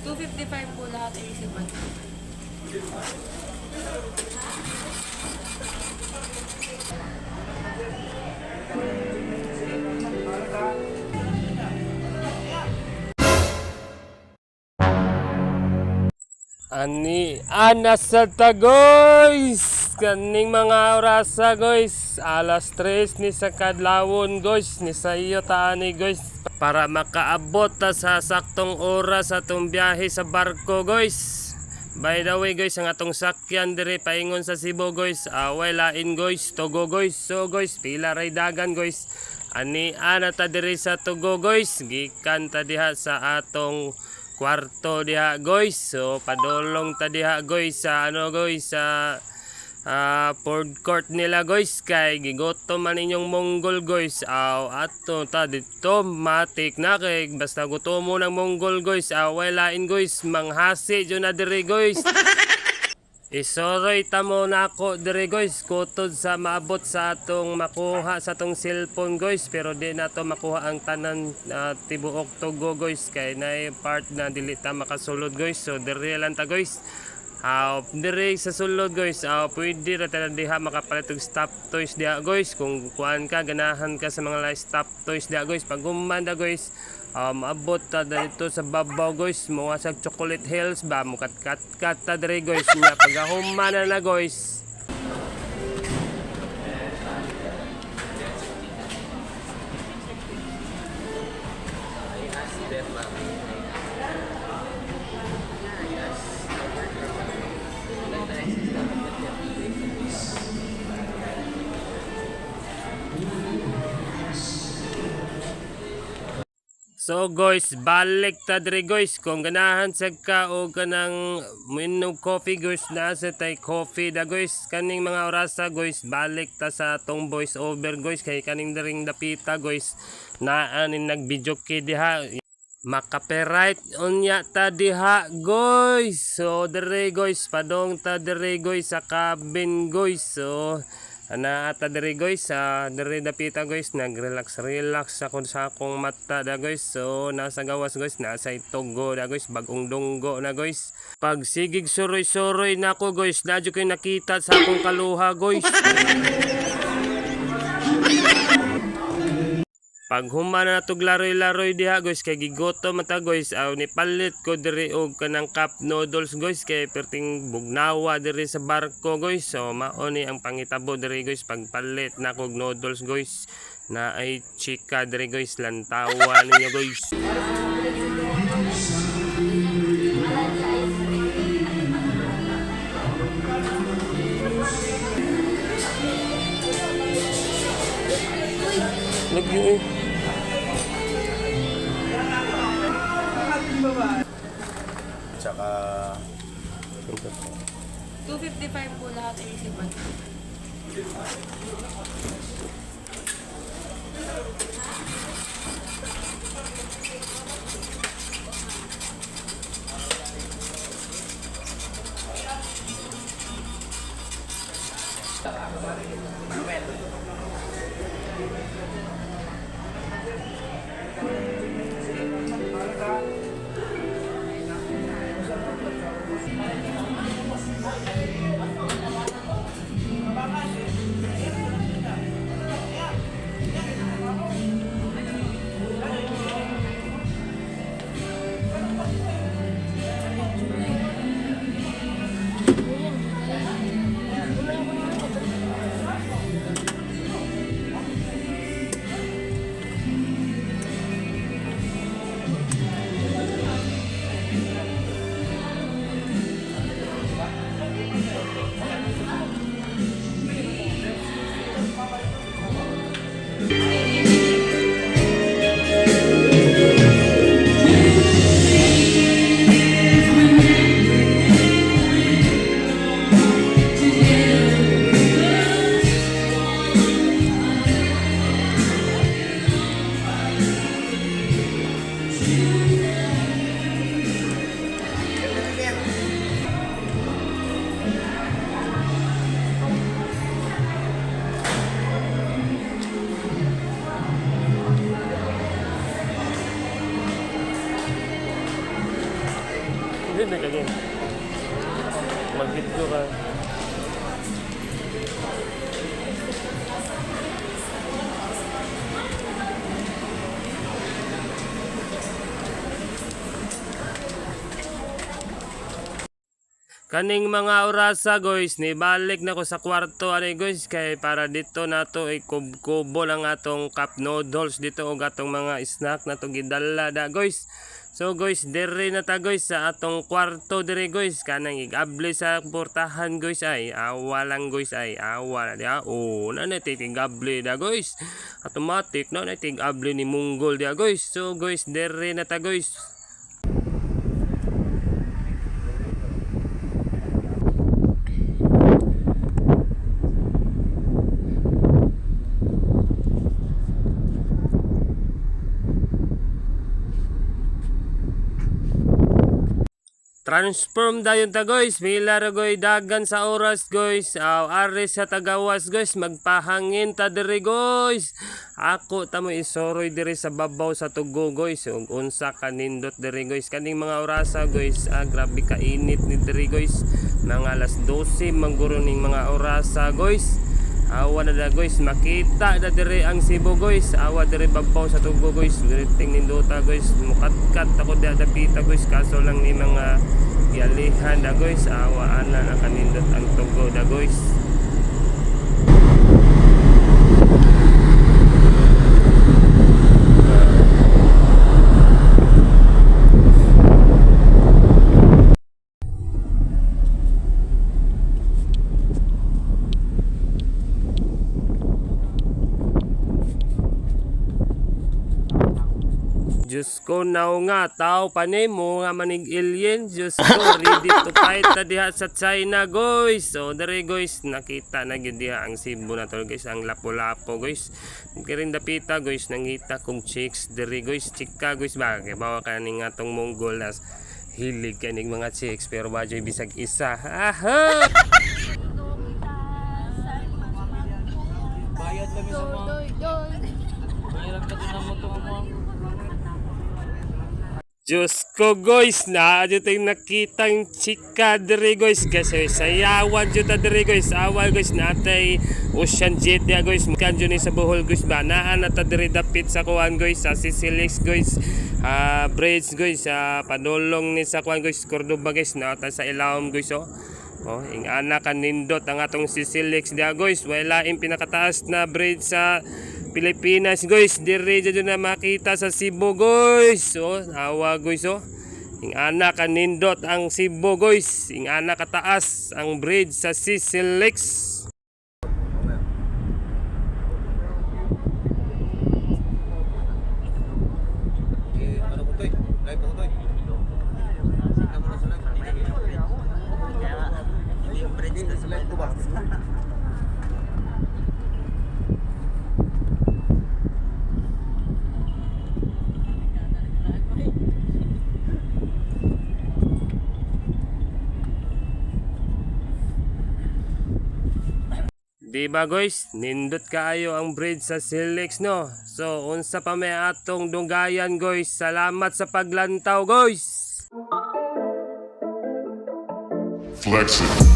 255 po lahat ay isipan. Ana sa guys, kaning mga orasa guys, alas 3 ni sa kadlawon guys, ni sa iyo taani guys, para makaabot ta sa saktong oras atong biyahe sa barko guys. By the way guys, ang atong sakyan dire paingon sa Cebu guys, away lain guys, Togo guys. So guys, pila ray dagan guys. Ana ta dire sa Togo guys, gikan ta diha sa atong kwarto diha guys. So padulong ta diha guys sa guys sa food court nila guys, kay gigotom man inyong Monggol guys. Ato ta dito matik na kay basta gutom mo ng Monggol guys, away lain guys, manghasi jud na diri guys. Isoroy ta mo na ako dire guys, kutod sa maabot sa atong makuha sa atong cellphone guys, pero di na to makuha ang tanan tibuok Togo guys, kay na part na dili ta makasulod guys. So dire lang ta guys. Dire sa sulod guys, pwede ra ta diha makapalit og stop toys diha guys. Kung kuan ka, ganahan ka sa mga stop toys diha guys, pag humanda guys, abot ta dito sa babaw guys, mga sa chocolate hills ba, mukat-kat ta dire guys, nga pagahumana na guys. So guys, balik ta dire guys, kung ganahan sa ka o kanang minog coffee guys, nasa tay coffee da guys, kaning mga orasa guys, balik ta sa tong voice over guys, kay kaning daring dapita guys, naanin nag-video kay diha, makaperite unya ta diha guys. So dire guys, padong ta dire guys sa cabin guys. So ana ata dire guys, dire dapita guys, nag-relax ako sa akong mata da guys. So nasa gawas guys, nasa Togo da guys, bagong dunggo na guys. Pag sigig suroy na ako guys, nadyo koy nakita sa akong kaluha guys. Pag humana na tog laroy diha guys, kay gigoto mata guys, nipalit ko diri og kanang cup noodles guys, kay perting bugnawa diri sa barko guys. So mao ni ang pangitabo diri guys, pagpalit na kog noodles guys, na ay chika diri guys, lantawa ninyo guys. Lagi Tsaka 255 po lahat ay isipan. Hindi na kagin. Mag-video ka. Kaning mga orasa guys, nibalik na ko sa kwarto ani guys kay para dito nato kubo lang atong cup noodles dito og atong mga snack na to gidala da guys. So guys, dire na ta guys sa atong kwarto dire guys kanang igabli sa portahan guys ay awa lang guys ay awa na dia. Oh, na tigabli da guys. Automatic na tigabli ni Munggol dia guys. So guys, dire na ta guys. Transform dayon ta guys, mila ra goy dagan sa oras guys. Ari sa tagawas guys, magpahangin ta diri guys. Ako ta mo isoroy diri sa babaw sa tugo guys. Ug unsa kanindot diri guys. Kaning mga orasa guys, grabe ka init ni diri guys. Mga alas 12 mangguro ning mga orasa guys. Awa na da guys, makita na diri ang Cebu guys. Awa diri babaw sa tugo guys. Diriting nindota guys. Mukatkat ako dapita guys. Kaso lang ni mga yalihan da guys. Awa ana na kanindot ang tugo da guys. Diyos ko now nga, tao pa ni mo nga manig alien. Diyos ko, ready to fight na diha sa China guys. So dari guys, nakita na gyud diha ang Cebu na to guys, ang lapo-lapo guys. Kirin dapita guys, nangita kong chicks dari guys, chika guys ba. Kaya bawa ka ning atong Monggol na hilig kaning mga chicks pero badyo bisag isa. Aha! Bayad kami sa mga. Mahirap ka din ang moto mo. Diyos ko guys, na tayong nakitang chika diri guys kasi sayawan dyan ta diri guys. Awal guys natay Ocean Jet ya guys. Kan dyan sa Bohol guys ba. Naan na ta diri dapit sa kuwan guys. Sa Sisilix guys. Bridge guys. Padulong ni sa kuwan guys. Cordoba guys. Nata sa Ilawom guys oh. Oh, ing anak kanindot ang atong Sisilix dia guys. Wala yung pinakataas na bridge sa Pilipinas guys. Dire dyan na makita sa Cebu guys. Oh, awa guys oh. Ing anak kanindot ang Cebu guys. Ing anak kataas ang bridge sa Sisilix. Ano ko toy? Live ako toy. Live ko ba? Diba guys, nindot kaayo ang bridge sa Silex no. So unsa pa may atong dunggayan guys. Salamat sa paglantaw guys. Flex it.